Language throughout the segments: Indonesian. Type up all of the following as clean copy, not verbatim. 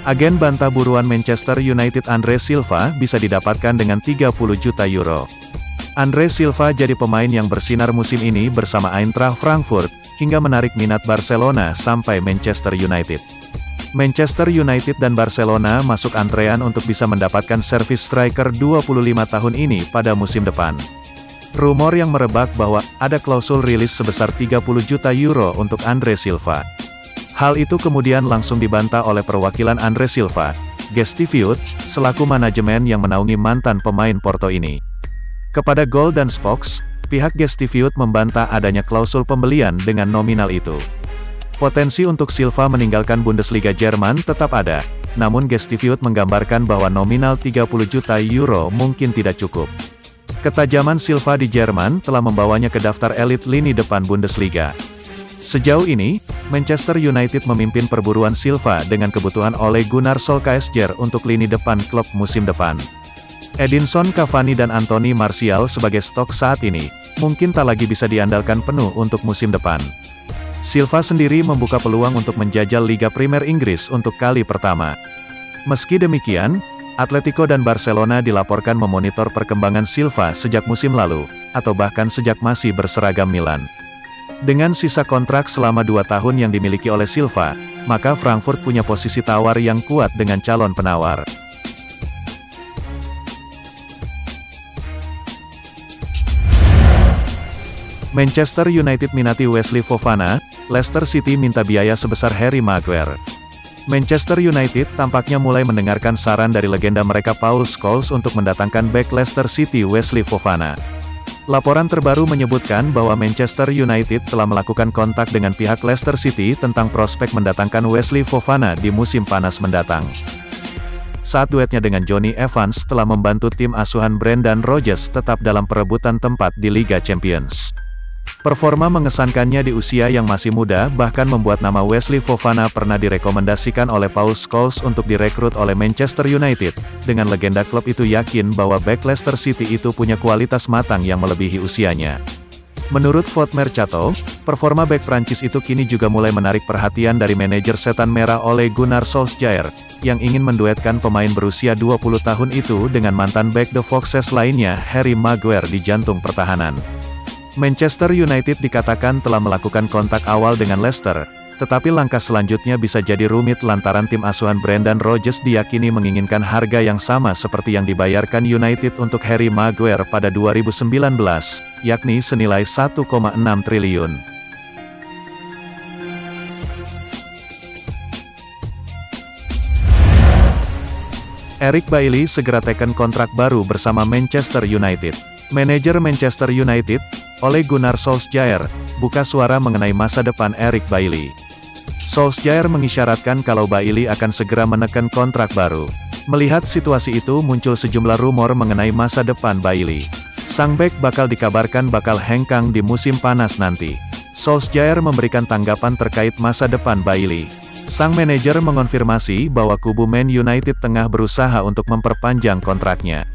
Agen bantah buruan Manchester United Andre Silva bisa didapatkan dengan 30 juta euro. Andre Silva jadi pemain yang bersinar musim ini bersama Eintracht Frankfurt, hingga menarik minat Barcelona sampai Manchester United. Manchester United dan Barcelona masuk antrean untuk bisa mendapatkan servis striker 25 tahun ini pada musim depan. Rumor yang merebak bahwa ada klausul rilis sebesar 30 juta euro untuk Andre Silva. Hal itu kemudian langsung dibantah oleh perwakilan Andre Silva, Gestiviut, selaku manajemen yang menaungi mantan pemain Porto ini. Kepada Goal dan Spokes, pihak Gestiviut membantah adanya klausul pembelian dengan nominal itu. Potensi untuk Silva meninggalkan Bundesliga Jerman tetap ada, namun Gestiviut menggambarkan bahwa nominal 30 juta euro mungkin tidak cukup. Ketajaman Silva di Jerman telah membawanya ke daftar elit lini depan Bundesliga. Sejauh ini, Manchester United memimpin perburuan Silva dengan kebutuhan Ole Gunnar Solskjaer untuk lini depan klub musim depan. Edinson Cavani dan Anthony Martial sebagai stok saat ini, mungkin tak lagi bisa diandalkan penuh untuk musim depan. Silva sendiri membuka peluang untuk menjajal Liga Primer Inggris untuk kali pertama. Meski demikian, Atletico dan Barcelona dilaporkan memonitor perkembangan Silva sejak musim lalu, atau bahkan sejak masih berseragam Milan. Dengan sisa kontrak selama 2 tahun yang dimiliki oleh Silva, maka Frankfurt punya posisi tawar yang kuat dengan calon penawar. Manchester United minati Wesley Fofana, Leicester City minta biaya sebesar Harry Maguire. Manchester United tampaknya mulai mendengarkan saran dari legenda mereka Paul Scholes untuk mendatangkan bek Leicester City Wesley Fofana. Laporan terbaru menyebutkan bahwa Manchester United telah melakukan kontak dengan pihak Leicester City tentang prospek mendatangkan Wesley Fofana di musim panas mendatang. Saat duetnya dengan Jonny Evans telah membantu tim asuhan Brendan Rodgers tetap dalam perebutan tempat di Liga Champions. Performa mengesankannya di usia yang masih muda bahkan membuat nama Wesley Fofana pernah direkomendasikan oleh Paul Scholes untuk direkrut oleh Manchester United, dengan legenda klub itu yakin bahwa bek Leicester City itu punya kualitas matang yang melebihi usianya. Menurut Foot Mercato, performa bek Prancis itu kini juga mulai menarik perhatian dari manajer setan merah Ole Gunnar Solskjaer, yang ingin menduetkan pemain berusia 20 tahun itu dengan mantan bek The Foxes lainnya Harry Maguire di jantung pertahanan. Manchester United dikatakan telah melakukan kontak awal dengan Leicester, tetapi langkah selanjutnya bisa jadi rumit lantaran tim asuhan Brendan Rodgers diyakini menginginkan harga yang sama seperti yang dibayarkan United untuk Harry Maguire pada 2019, yakni senilai 1,6 triliun. Eric Bailly segera teken kontrak baru bersama Manchester United. Manajer Manchester United, Ole Gunnar Solskjaer, buka suara mengenai masa depan Eric Bailly. Solskjaer mengisyaratkan kalau Bailly akan segera menekan kontrak baru. Melihat situasi itu muncul sejumlah rumor mengenai masa depan Bailly. Sang bek bakal dikabarkan bakal hengkang di musim panas nanti. Solskjaer memberikan tanggapan terkait masa depan Bailly. Sang manajer mengonfirmasi bahwa kubu Man United tengah berusaha untuk memperpanjang kontraknya.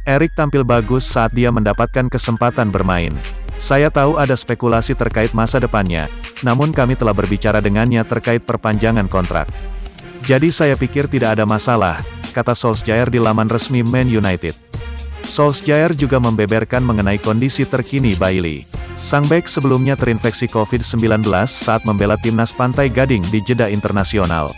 Eric tampil bagus saat dia mendapatkan kesempatan bermain. Saya tahu ada spekulasi terkait masa depannya, namun kami telah berbicara dengannya terkait perpanjangan kontrak. Jadi saya pikir tidak ada masalah, kata Solskjaer di laman resmi Man United. Solskjaer juga membeberkan mengenai kondisi terkini Bailly. Sang bek sebelumnya terinfeksi COVID-19 saat membela timnas Pantai Gading di jeda internasional.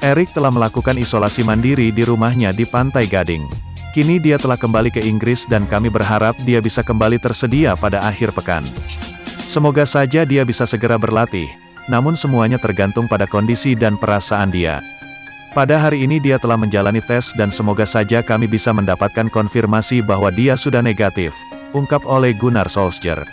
Eric telah melakukan isolasi mandiri di rumahnya di Pantai Gading. Kini dia telah kembali ke Inggris dan kami berharap dia bisa kembali tersedia pada akhir pekan. Semoga saja dia bisa segera berlatih, namun semuanya tergantung pada kondisi dan perasaan dia. Pada hari ini dia telah menjalani tes dan semoga saja kami bisa mendapatkan konfirmasi bahwa dia sudah negatif, ungkap Ole Gunnar Solskjaer.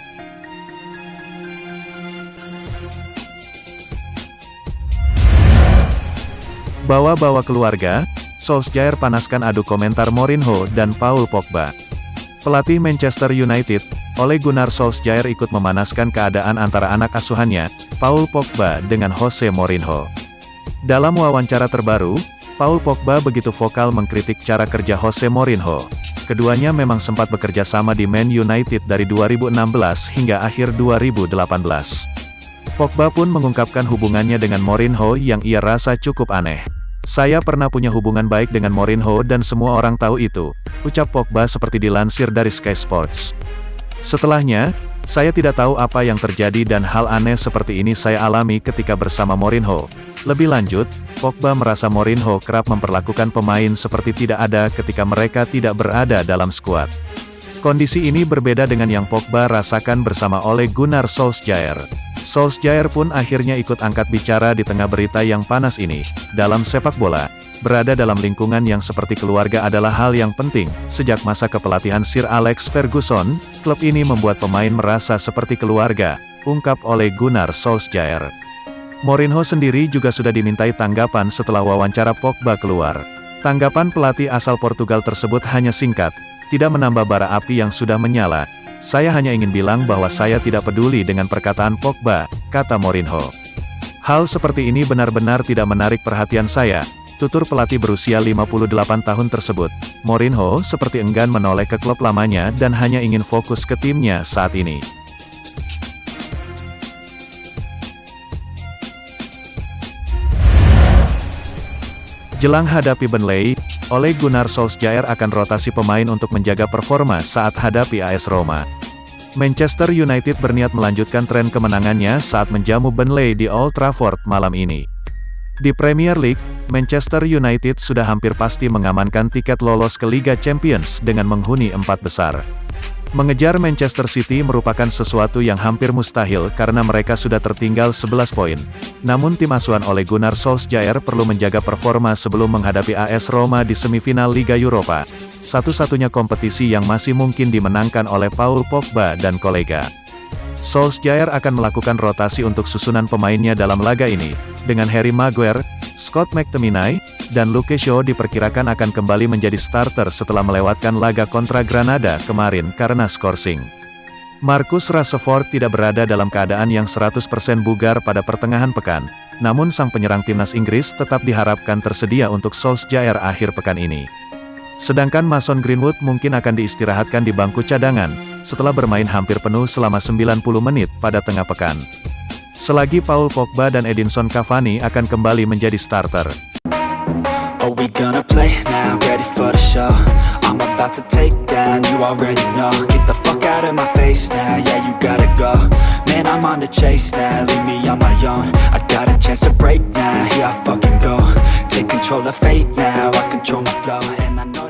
Bawa-bawa keluarga, Solskjaer panaskan adu komentar Mourinho dan Paul Pogba. Pelatih Manchester United, Ole Gunnar Solskjaer ikut memanaskan keadaan antara anak asuhannya, Paul Pogba dengan Jose Mourinho. Dalam wawancara terbaru, Paul Pogba begitu vokal mengkritik cara kerja Jose Mourinho. Keduanya memang sempat bekerja sama di Man United dari 2016 hingga akhir 2018. Pogba pun mengungkapkan hubungannya dengan Mourinho yang ia rasa cukup aneh. Saya pernah punya hubungan baik dengan Mourinho dan semua orang tahu itu, ucap Pogba seperti dilansir dari Sky Sports. Setelahnya, saya tidak tahu apa yang terjadi dan hal aneh seperti ini saya alami ketika bersama Mourinho. Lebih lanjut, Pogba merasa Mourinho kerap memperlakukan pemain seperti tidak ada ketika mereka tidak berada dalam skuad. Kondisi ini berbeda dengan yang Pogba rasakan bersama Ole Gunnar Solskjaer. Solskjaer pun akhirnya ikut angkat bicara di tengah berita yang panas ini. Dalam sepak bola, berada dalam lingkungan yang seperti keluarga adalah hal yang penting. Sejak masa kepelatihan Sir Alex Ferguson, klub ini membuat pemain merasa seperti keluarga, ungkap Ole Gunnar Solskjaer. Mourinho sendiri juga sudah dimintai tanggapan setelah wawancara Pogba keluar. Tanggapan pelatih asal Portugal tersebut hanya singkat, tidak menambah bara api yang sudah menyala. Saya hanya ingin bilang bahwa saya tidak peduli dengan perkataan Pogba, kata Mourinho. Hal seperti ini benar-benar tidak menarik perhatian saya, tutur pelatih berusia 58 tahun tersebut. Mourinho seperti enggan menoleh ke klub lamanya dan hanya ingin fokus ke timnya saat ini. Jelang hadapi Burnley, Ole Gunnar Solskjaer akan rotasi pemain untuk menjaga performa saat hadapi AS Roma. Manchester United berniat melanjutkan tren kemenangannya saat menjamu Burnley di Old Trafford malam ini. Di Premier League, Manchester United sudah hampir pasti mengamankan tiket lolos ke Liga Champions dengan menghuni 4 besar. Mengejar Manchester City merupakan sesuatu yang hampir mustahil karena mereka sudah tertinggal 11 poin. Namun tim asuhan Ole Gunnar Solskjaer perlu menjaga performa sebelum menghadapi AS Roma di semifinal Liga Eropa, satu-satunya kompetisi yang masih mungkin dimenangkan oleh Paul Pogba dan kolega. Solskjaer akan melakukan rotasi untuk susunan pemainnya dalam laga ini, dengan Harry Maguire, Scott McTominay, dan Luke Shaw diperkirakan akan kembali menjadi starter setelah melewatkan laga kontra Granada kemarin karena skorsing. Marcus Rashford tidak berada dalam keadaan yang 100% bugar pada pertengahan pekan, namun sang penyerang timnas Inggris tetap diharapkan tersedia untuk Solskjaer akhir pekan ini. Sedangkan Mason Greenwood mungkin akan diistirahatkan di bangku cadangan, setelah bermain hampir penuh selama 90 menit pada tengah pekan. Selagi Paul Pogba dan Edinson Cavani akan kembali menjadi starter. Oh, we gonna play now, ready for the show. I'm about to take down, you already know. Get the fuck out of my face now, yeah, you gotta go. Man, I'm on the chase now, leave me on my own. I got a chance to break now, here I fucking go. Take control of fate now, I control my flow. And I know